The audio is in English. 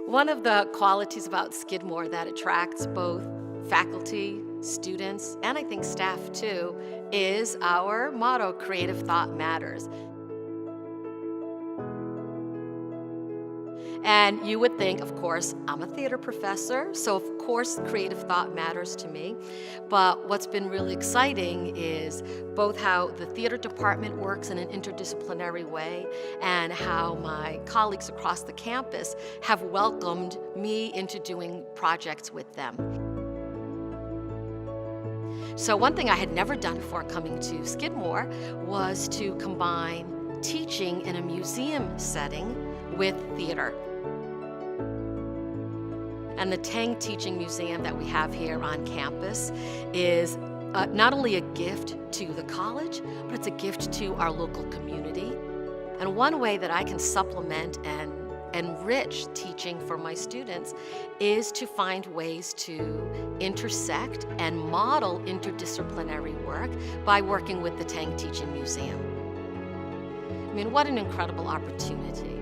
One of the qualities about Skidmore that attracts both faculty, students, and I think staff too, is our motto, Creative Thought Matters. And you would think, of course, I'm a theater professor, so of course creative thought matters to me. But what's been really exciting is both how the theater department works in an interdisciplinary way and how my colleagues across the campus have welcomed me into doing projects with them. So one thing I had never done before coming to Skidmore was to combine teaching in a museum setting with theater. And the Tang Teaching Museum that we have here on campus is not only a gift to the college, but it's a gift to our local community. And one way that I can supplement and enrich teaching for my students is to find ways to intersect and model interdisciplinary work by working with the Tang Teaching Museum. I mean, what an incredible opportunity.